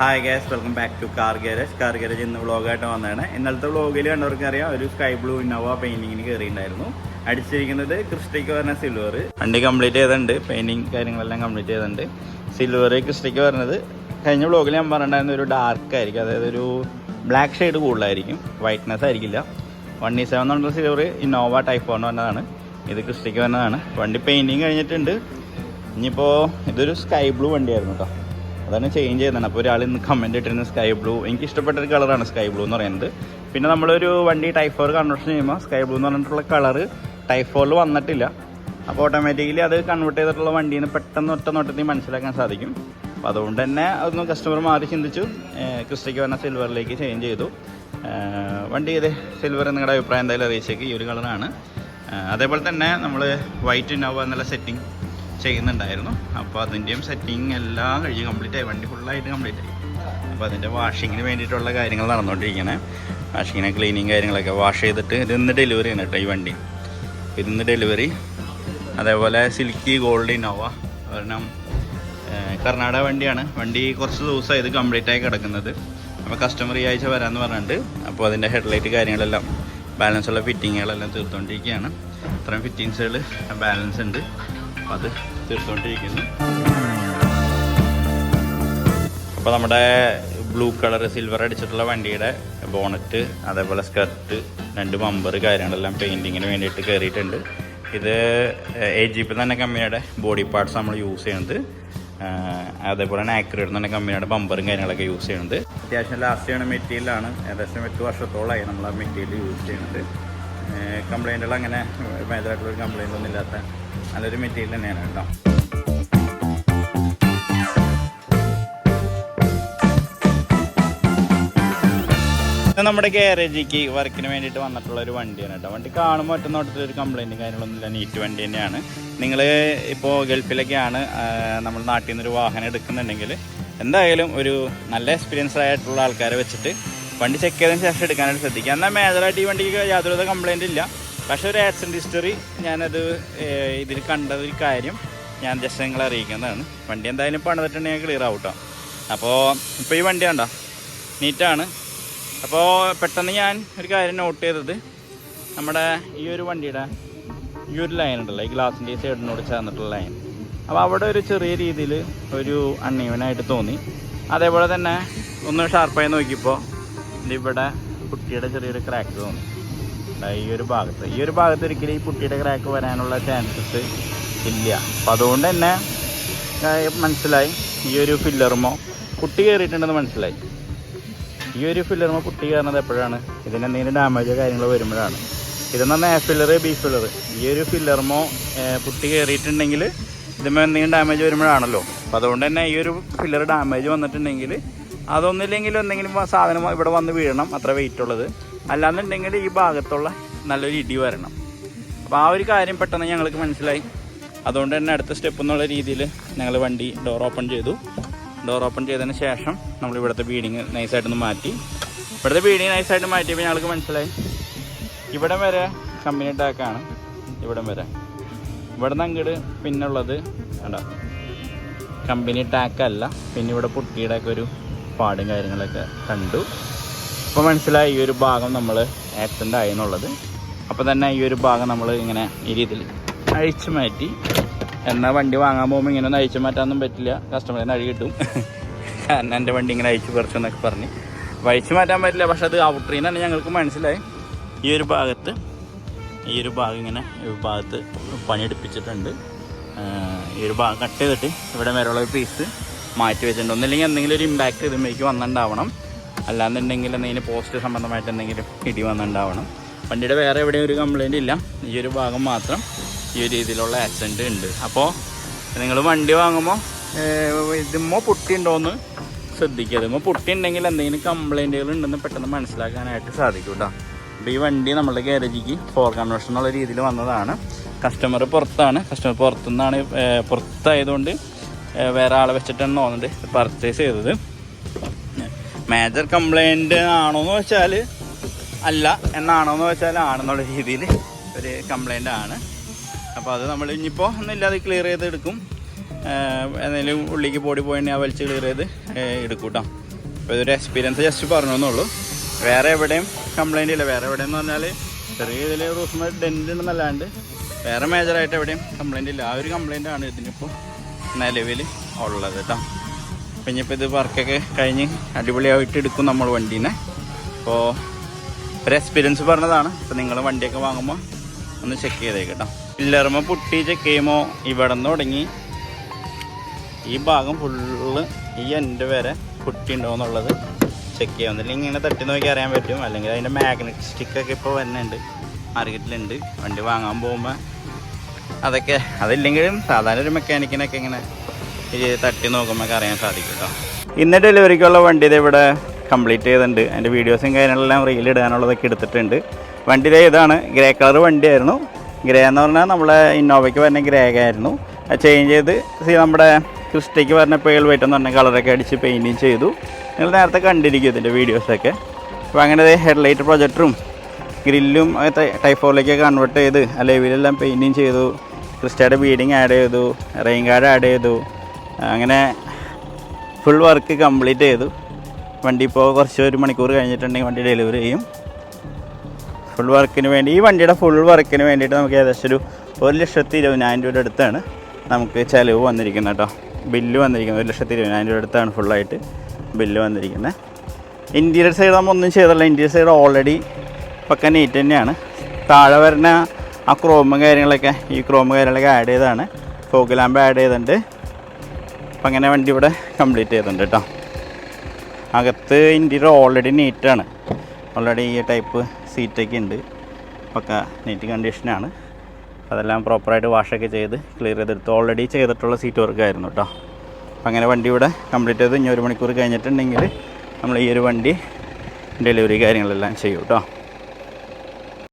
Hi guys, welcome back to car garage ഇന്ന് വ്ളോഗായിട്ട് വന്നതാണ്. ഇന്നലത്തെ വ്ളോഗിൽ കണ്ടവർക്കറിയാം, ഒരു സ്കൈ ബ്ലൂ ഇന്നോവ പെയിന്റിങ്ങിന് കയറിയിട്ടുണ്ടായിരുന്നു. അടിച്ചിരിക്കുന്നത് ക്രിസ്റ്റയ്ക്ക് പറഞ്ഞ സിൽവർ. വണ്ടി കംപ്ലീറ്റ് ചെയ്തിട്ടുണ്ട്, പെയിന്റിങ് കാര്യങ്ങളെല്ലാം കംപ്ലീറ്റ് ചെയ്തിട്ടുണ്ട്. സിൽവർ ക്രിസ്റ്റയ്ക്ക് പറഞ്ഞത് കഴിഞ്ഞ വ്ളോഗിൽ ഞാൻ പറഞ്ഞിട്ടുണ്ടായിരുന്ന ഒരു ഡാർക്ക് ആയിരിക്കും, അതായത് ഒരു ബ്ലാക്ക് ഷെയ്ഡ് കൂടുതലായിരിക്കും, വൈറ്റ്നെസ് ആയിരിക്കില്ല. 1E7 എന്നുള്ള സിൽവർ ഇന്നോവ ടൈപ്പ് 4 എന്ന് പറഞ്ഞതാണ്. ഇത് ക്രിസ്റ്റയ്ക്ക് പറഞ്ഞതാണ്. വണ്ടി പെയിന്റിങ് കഴിഞ്ഞിട്ടുണ്ട്. ഇനിയിപ്പോൾ ഇതൊരു സ്കൈ ബ്ലൂ വണ്ടിയായിരുന്നു കേട്ടോ, അതാണ് ചേഞ്ച് ചെയ്യുന്നത്. അപ്പോൾ ഒരാൾ ഇന്ന് കമൻറ്റ് ഇട്ടിരുന്നത് സ്കൈ ബ്ലൂ. എനിക്ക് ഇഷ്ടപ്പെട്ടൊരു കളറാണ് സ്കൈ ബ്ലൂ എന്ന് പറയുന്നത്. പിന്നെ നമ്മളൊരു വണ്ടി ടൈപ്പ് 4 കൺവേർഷൻ ചെയ്യുമ്പോൾ സ്കൈ ബ്ലൂ എന്ന് പറഞ്ഞിട്ടുള്ള കളറ് ടൈപ്പ് 4 വന്നിട്ടില്ല. അപ്പോൾ ഓട്ടോമാറ്റിക്കലി അത് കൺവേർട്ട് ചെയ്തിട്ടുള്ള വണ്ടിയിൽ നിന്ന് പെട്ടെന്ന് ഒറ്റ നോട്ടത്തിൽ മനസ്സിലാക്കാൻ സാധിക്കും. അപ്പോൾ അതുകൊണ്ട് തന്നെ അതൊന്ന് കസ്റ്റമർ മാറി ചിന്തിച്ചു, ക്രിസ്റ്റയ്ക്ക് പറഞ്ഞ സിൽവറിലേക്ക് ചേഞ്ച് ചെയ്തു. വണ്ടി ഇത് സിൽവർ നിങ്ങളുടെ അഭിപ്രായം എന്തായാലും അറിയിച്ചേക്ക്. ഈ ഒരു കളറാണ്. അതേപോലെ തന്നെ നമ്മൾ വൈറ്റ് ഇന്നോവ എന്നുള്ള സെറ്റിംഗ് ചെയ്യുന്നുണ്ടായിരുന്നു. അപ്പോൾ അതിൻ്റെയും സെറ്റിംഗ് എല്ലാം കഴിഞ്ഞ് കംപ്ലീറ്റ് ആയി, വണ്ടി ഫുള്ളായിട്ട് കംപ്ലീറ്റ് ആയി. അപ്പോൾ അതിൻ്റെ വാഷിങ്ങിന് വേണ്ടിയിട്ടുള്ള കാര്യങ്ങൾ നടന്നുകൊണ്ടിരിക്കുകയാണ്. വാഷിങ്ങിനെ ക്ലീനിങ് കാര്യങ്ങളൊക്കെ വാഷ് ചെയ്തിട്ട് ഇതിന്ന് ഡെലിവറി ആണ് കേട്ടോ ഈ വണ്ടി. ഇതിന്ന് ഡെലിവറി. അതേപോലെ സിൽക്കി ഗോൾഡ് ഇന്നോവ കാരണം കർണാടക വണ്ടിയാണ്. വണ്ടി കുറച്ച് ദിവസമായി ഇത് കംപ്ലീറ്റ് ആയി കിടക്കുന്നത്. അപ്പോൾ കസ്റ്റമർ ഈ ആഴ്ച വരാമെന്ന് പറഞ്ഞിട്ടുണ്ട്. അപ്പോൾ അതിൻ്റെ ഹെഡ്ലൈറ്റ് കാര്യങ്ങളെല്ലാം ബാലൻസ് ഉള്ള ഫിറ്റിങ്ങുകളെല്ലാം തീർത്തുകൊണ്ടിരിക്കുകയാണ്. ഇത്രയും ഫിറ്റിങ്സുകൾ ബാലൻസ് ഉണ്ട്, അപ്പോൾ അത് തീർത്തുകൊണ്ടിരിക്കുന്നു. അപ്പോൾ നമ്മുടെ ബ്ലൂ കളർ സിൽവർ അടിച്ചിട്ടുള്ള വണ്ടിയുടെ ബോണറ്റ്, അതേപോലെ സ്കർട്ട്, 2 ബമ്പർ കാര്യങ്ങളെല്ലാം പെയിൻറ്റിങ്ങിന് വേണ്ടിയിട്ട് കയറിയിട്ടുണ്ട്. ഇത് AGP തന്നെ കമ്പനിയുടെ ബോഡി പാർട്സ് നമ്മൾ യൂസ് ചെയ്യുന്നത്. അതേപോലെ തന്നെ ആക്യുറേറ്റ് തന്നെ കമ്പനിയുടെ ബമ്പറും കാര്യങ്ങളൊക്കെ യൂസ് ചെയ്യുന്നത്. അത്യാവശ്യം ലാസ്റ്റ് ചെയ്യുന്ന മെറ്റീരിയലാണ്. ഏകദേശം 8 വർഷത്തോളമായി നമ്മൾ ആ മെറ്റീരിയൽ യൂസ് ചെയ്യുന്നത്. കംപ്ലൈൻറ്റുകൾ അങ്ങനെ മേജറായിട്ടുള്ളൊരു കംപ്ലൈൻ്റ് ഒന്നും ഇല്ലാത്ത നല്ലൊരു മെറ്റീരിയൽ തന്നെയാണ് കേട്ടോ. നമ്മുടെ ഗാരേജിക്ക് വർക്കിന് വേണ്ടിയിട്ട് വന്നിട്ടുള്ള ഒരു വണ്ടിയാണ് കേട്ടോ. വണ്ടി കാണുമ്പോൾ ഒറ്റ നോട്ടത്തിലൊരു കംപ്ലൈൻറ്റും കാര്യങ്ങളൊന്നുമില്ല, നീറ്റ് വണ്ടി തന്നെയാണ്. നിങ്ങൾ ഇപ്പോൾ ഗൾഫിലൊക്കെയാണ് നമ്മൾ നാട്ടിൽ നിന്നൊരു വാഹനം എടുക്കുന്നുണ്ടെങ്കിൽ എന്തായാലും ഒരു നല്ല എക്സ്പീരിയൻസ് ആയിട്ടുള്ള ആൾക്കാരെ വെച്ചിട്ട് വണ്ടി ചെക്ക് ചെയ്തതിന് ശേഷം എടുക്കാനായിട്ട് ശ്രദ്ധിക്കുക. എന്നാൽ മേജറായിട്ട് ഈ വണ്ടിക്ക് യാതൊരുവിധ കംപ്ലൈൻറ്റ് ഇല്ല. പക്ഷേ ഒരു ആക്സിഡൻറ്റ് ഹിസ്റ്ററി ഞാനത് ഇതിൽ കണ്ടൊരു കാര്യം ഞാൻ ജസ്റ്റ് നിങ്ങളെ അറിയിക്കുന്നതാണ്. വണ്ടി എന്തായാലും പണിതിട്ടുണ്ടെങ്കിൽ ക്ലിയർ ആവും കേട്ടോ. അപ്പോൾ ഇപ്പോൾ ഈ വണ്ടി കണ്ടോ, നീറ്റാണ്. അപ്പോൾ പെട്ടെന്ന് ഞാൻ ഒരു കാര്യം നോട്ട് ചെയ്തത്, നമ്മുടെ ഈ ഒരു വണ്ടിയുടെ ഈ ഒരു ലൈൻ ഉണ്ടല്ലോ, ഈ ഗ്ലാസിൻ്റെ ഈ സൈഡിനോട് ചേർന്നിട്ടുള്ള ലൈൻ, അപ്പോൾ അവിടെ ഒരു ചെറിയ രീതിയിൽ ഒരു അൺഈവനായിട്ട് തോന്നി. അതേപോലെ തന്നെ ഒന്ന് ഷാർപ്പായി നോക്കിയപ്പോൾ ഇവിടെ പുട്ടിയുടെ ചെറിയൊരു ക്രാക്ക് തോന്നി. ഈ ഒരു ഭാഗത്ത് ഒരിക്കലും ഈ പുട്ടിയുടെ ക്രാക്ക് വരാനുള്ള ചാൻസസ് ഇല്ല. അപ്പം അതുകൊണ്ട് തന്നെ മനസ്സിലായി ഈ ഒരു ഫില്ലറുമോ പുട്ടി കയറിയിട്ടുണ്ടെന്ന് മനസ്സിലായി. ഈ ഒരു ഫില്ലറുമോ പുട്ടി കയറുന്നത് എപ്പോഴാണ്, ഇതിനെന്തെങ്കിലും ഡാമേജോ കാര്യങ്ങളോ വരുമ്പോഴാണ്. ഇതെന്ന് പറഞ്ഞാൽ A ഫില്ലർ B ഫില്ലർ, ഈ ഒരു ഫില്ലറുമോ പുട്ടി കയറിയിട്ടുണ്ടെങ്കിൽ ഇതുമ്പോൾ എന്തെങ്കിലും ഡാമേജ് വരുമ്പോഴാണല്ലോ. അപ്പോൾ അതുകൊണ്ട് തന്നെ ഈ ഒരു ഫില്ലർ ഡാമേജ് വന്നിട്ടുണ്ടെങ്കിൽ അതൊന്നുമില്ലെങ്കിലും എന്തെങ്കിലും സാധനം ഇവിടെ വന്ന് വീഴണം, അത്ര വെയിറ്റ് ഉള്ളത്. അല്ലാന്നുണ്ടെങ്കിൽ ഈ ഭാഗത്തുള്ള നല്ലൊരു ഇടി വരണം. അപ്പോൾ ആ ഒരു കാര്യം പെട്ടെന്ന് ഞങ്ങൾക്ക് മനസ്സിലായി. അതുകൊണ്ട് തന്നെ അടുത്ത സ്റ്റെപ്പ് എന്നുള്ള രീതിയിൽ ഞങ്ങൾ വണ്ടി ഡോർ ഓപ്പൺ ചെയ്തു. ഡോർ ഓപ്പൺ ചെയ്തതിന് ശേഷം നമ്മൾ ഇവിടുത്തെ ബീഡിങ് നൈസായിട്ടൊന്ന് മാറ്റി. നൈസായിട്ട് മാറ്റിയപ്പോൾ ഞങ്ങൾക്ക് മനസ്സിലായി ഇവിടം വരെ കമ്പനി ടാക്കാണ്. ഇവിടം വരെ ഇവിടെ നിന്ന് അങ്ങോട്ട് പിന്നുള്ളത് കണ്ടോ കമ്പനി ടാക്കല്ല. പിന്നെ ഇവിടെ പുട്ടിയുടെ ഒക്കെ ഒരു പാടും കാര്യങ്ങളൊക്കെ കണ്ടു. അപ്പോൾ മനസ്സിലായി ഈ ഒരു ഭാഗം നമ്മൾ ആക്സിഡൻ്റ് ആയി എന്നുള്ളത്. അപ്പോൾ തന്നെ ഈ ഒരു ഭാഗം നമ്മൾ ഇങ്ങനെ ഈ രീതിയിൽ അഴിച്ചു മാറ്റി. എന്നാൽ വണ്ടി വാങ്ങാൻ പോകുമ്പോൾ ഇങ്ങനെ ഒന്ന് അഴിച്ചു മാറ്റാനൊന്നും പറ്റില്ല, കസ്റ്റമറിൽ നിന്ന് അഴി കിട്ടും. കാരണം എൻ്റെ വണ്ടി ഇങ്ങനെ അഴിച്ചു പറിച്ചെന്നൊക്കെ പറഞ്ഞ് അഴിച്ചു മാറ്റാൻ പറ്റില്ല. പക്ഷെ അത് ഔട്ടറിൽ തന്നെ ഞങ്ങൾക്ക് മനസ്സിലായി ഈ ഒരു ഭാഗം ഇങ്ങനെ ഈ ഭാഗത്ത് പണിയെടുപ്പിച്ചിട്ടുണ്ട്. ഈ ഒരു ഭാഗം കട്ട് ചെയ്തിട്ട് ഇവിടെ വരെയുള്ള ഒരു പീസ് മാറ്റി വെച്ചിട്ടുണ്ട്. ഒന്നില്ലെങ്കിൽ എന്തെങ്കിലും ഒരു ഇമ്പാക്റ്റ് ഇതിലേക്ക് വന്നിട്ടുണ്ടാവണം, അല്ലാന്നുണ്ടെങ്കിൽ എന്തെങ്കിലും പോസ്റ്റ് സംബന്ധമായിട്ട് എന്തെങ്കിലും ഇടി വന്നിട്ടുണ്ടാവണം. വണ്ടിയുടെ വേറെ എവിടെയും ഒരു കംപ്ലൈൻറ്റ് ഇല്ല, ഈ ഒരു ഭാഗം മാത്രം ഈ ഒരു രീതിയിലുള്ള ആക്സിഡൻറ്റ് ഉണ്ട്. അപ്പോൾ നിങ്ങൾ വണ്ടി വാങ്ങുമ്പോൾ ഇതുമ്പോൾ പൊട്ടി ഉണ്ടോയെന്ന് ശ്രദ്ധിക്കുക. ഇതുമ്പോൾ പൊട്ടി ഉണ്ടെങ്കിൽ എന്തെങ്കിലും കംപ്ലൈൻറ്റുകൾ ഉണ്ടെന്ന് പെട്ടെന്ന് മനസ്സിലാക്കാനായിട്ട് സാധിക്കും കേട്ടോ. അപ്പോൾ ഈ വണ്ടി നമ്മളുടെ ഗാരേജിക്ക് 4 കൺവേർഷൻ എന്നുള്ള രീതിയിൽ വന്നതാണ്. കസ്റ്റമർ പുറത്തുനിന്നാണ്, പുറത്തായതുകൊണ്ട് വേറെ ആളെ വെച്ചിട്ടാണ് തോന്നുന്നത് പർച്ചേസ് ചെയ്തത്. മേജർ കംപ്ലൈൻറ്റ് ആണോയെന്ന് വെച്ചാൽ അല്ല, എന്നാണോയെന്ന് വെച്ചാൽ ആണെന്നുള്ള രീതിയിൽ ഒരു കംപ്ലൈൻ്റ് ആണ്. അപ്പോൾ അത് നമ്മൾ ഇനിയിപ്പോൾ ഒന്നുമില്ലാതെ ക്ലിയർ ചെയ്ത് എടുക്കും. എന്തെങ്കിലും ഉള്ളിലേക്ക് ബോഡി പോയിൻ്റ് ആ വലിച്ച് ക്ലിയർ ചെയ്ത് എടുക്കും കേട്ടോ. അപ്പോൾ ഇതൊരു എക്സ്പീരിയൻസ് ജസ്റ്റ് പറഞ്ഞു എന്നുള്ളൂ. വേറെ എവിടെയും കംപ്ലൈൻ്റ് ഇല്ല. വേറെ എവിടെയെന്ന് പറഞ്ഞാൽ ചെറിയ ഇതിൽ റൂഫിന് ഡെൻ്റ് ഉണ്ടെന്നല്ലാണ്ട് വേറെ മേജറായിട്ട് എവിടെയും കംപ്ലൈൻ്റ് ഇല്ല. ആ ഒരു കംപ്ലൈൻ്റാണ് ഇതിനിപ്പോൾ നിലവിൽ ഉള്ളത് കേട്ടോ. അപ്പം ഇനിയിപ്പോൾ ഇത് വർക്കൊക്കെ കഴിഞ്ഞ് അടിപൊളിയായിട്ട് എടുക്കും നമ്മൾ വണ്ടീനെ. അപ്പോൾ ഒരു എക്സ്പീരിയൻസ് പറഞ്ഞതാണ്. അപ്പോൾ നിങ്ങൾ വണ്ടിയൊക്കെ വാങ്ങുമ്പോൾ ഒന്ന് ചെക്ക് ചെയ്തേക്ക് കേട്ടോ. പില്ലറുമ്പോൾ പുട്ടി ചെക്ക് ചെയ്യുമ്പോൾ ഇവിടെ നിന്ന് തുടങ്ങി ഈ ഭാഗം ഫുള്ള് ഈ എൻഡ് വരെ പുട്ടി ഉണ്ടോ എന്നുള്ളത് ചെക്ക് ചെയ്യാം. ഒന്നില്ലെങ്കിൽ ഇങ്ങനെ തട്ടി നോക്കി അറിയാൻ പറ്റും. അല്ലെങ്കിൽ അതിൻ്റെ മാഗ്നറ്റിക് സ്റ്റിക്കൊക്കെ ഇപ്പോൾ വരുന്നുണ്ട്, മാർക്കറ്റിലുണ്ട്. വണ്ടി വാങ്ങാൻ പോകുമ്പോൾ അതൊക്കെ അതില്ലെങ്കിലും സാധാരണ ഒരു മെക്കാനിക്കിനൊക്കെ ഇങ്ങനെ തട്ടി നോക്കുമ്പോൾ അറിയാൻ സാധിക്കും കേട്ടോ. ഇന്ന് ഡെലിവറിക്കുള്ള വണ്ടി ഇത് ഇവിടെ കംപ്ലീറ്റ് ചെയ്തിട്ടുണ്ട്. അതിൻ്റെ വീഡിയോസും കാര്യങ്ങളെല്ലാം റീലിടാനുള്ളതൊക്കെ എടുത്തിട്ടുണ്ട്. വണ്ടി ഇതാണ്, ഗ്രേ കളർ വണ്ടിയായിരുന്നു. ഗ്രേ എന്ന് പറഞ്ഞാൽ നമ്മളെ ഇന്നോവയ്ക്ക് വരുന്ന ഗ്രേ ആയിരുന്നു. അത് ചേഞ്ച് ചെയ്ത് നമ്മുടെ ക്രിസ്റ്റയ്ക്ക് പറഞ്ഞ പേൾ വൈറ്റ് എന്ന് പറഞ്ഞ കളറൊക്കെ അടിച്ച് പെയിൻറ്റിങ് ചെയ്തു. നിങ്ങൾ നേരത്തെ കണ്ടിരിക്കും ഇതിൻ്റെ വീഡിയോസൊക്കെ. അപ്പോൾ അങ്ങനെ ഹെഡ്ലൈറ്റ് പ്രൊജക്ടറും ഗ്രില്ലും ടൈപ്പ് 4ലേക്ക് കൺവേർട്ട് ചെയ്ത് ലെവിലെല്ലാം പെയിൻറ്റിങ് ചെയ്തു. ക്രിസ്റ്റയുടെ ബീഡിങ് ആഡ് ചെയ്തു, റെയിൻ ഗാർഡ് ആഡ് ചെയ്തു. അങ്ങനെ ഫുൾ വർക്ക് കംപ്ലീറ്റ് ചെയ്തു. വണ്ടി ഇപ്പോൾ കുറച്ച് 1 മണിക്കൂർ കഴിഞ്ഞിട്ടുണ്ടെങ്കിൽ വണ്ടി ഡെലിവറി ചെയ്യും. ഫുൾ വർക്കിന് വേണ്ടി ഈ വണ്ടിയുടെ ഫുൾ വർക്കിന് വേണ്ടിയിട്ട് നമുക്ക് ഏകദേശം ഒരു 1,20,000 രൂപയുടെ അടുത്താണ് നമുക്ക് ചിലവ് വന്നിരിക്കുന്നത് കേട്ടോ. ബില്ല് വന്നിരിക്കുന്നത് 1,20,000 രൂപയുടെ അടുത്താണ് ഫുള്ളായിട്ട് ബില്ല് വന്നിരിക്കുന്നത്. ഇൻറ്റീരിയർ സൈഡ് നമ്മൾ ഒന്നും ചെയ്തില്ല. ഇൻറ്റീരിയർ സൈഡ് ഓൾറെഡി പക്ക നീറ്റ് തന്നെയാണ്. താഴെ വരുന്ന ആ ക്രോമും കാര്യങ്ങളൊക്കെ ഈ ആഡ് ചെയ്താണ്. ഫോഗ് ലാമ്പ് ആഡ് ചെയ്തിട്ടുണ്ട്. അപ്പം അങ്ങനെ വണ്ടി ഇവിടെ കംപ്ലീറ്റ് ചെയ്തിട്ടുണ്ട് കേട്ടോ. അകത്ത് ഇൻറ്റീരിയർ ഓൾറെഡി നീറ്റാണ്. ഓൾറെഡി ഈ ടൈപ്പ് സീറ്റൊക്കെ ഉണ്ട്. പക്ക നീറ്റ് കണ്ടീഷനാണ്. അതെല്ലാം പ്രോപ്പറായിട്ട് വാഷൊക്കെ ചെയ്ത് ക്ലിയർ ചെയ്തെടുത്ത് ഓൾറെഡി ചെയ്തിട്ടുള്ള സീറ്റ് വർക്കായിരുന്നു കേട്ടോ. അപ്പം അങ്ങനെ വണ്ടി ഇവിടെ കംപ്ലീറ്റ് ചെയ്ത് ഇനി 1 മണിക്കൂർ കഴിഞ്ഞിട്ടുണ്ടെങ്കിൽ നമ്മൾ ഈ ഒരു വണ്ടി ഡെലിവറി കാര്യങ്ങളെല്ലാം ചെയ്യും കേട്ടോ.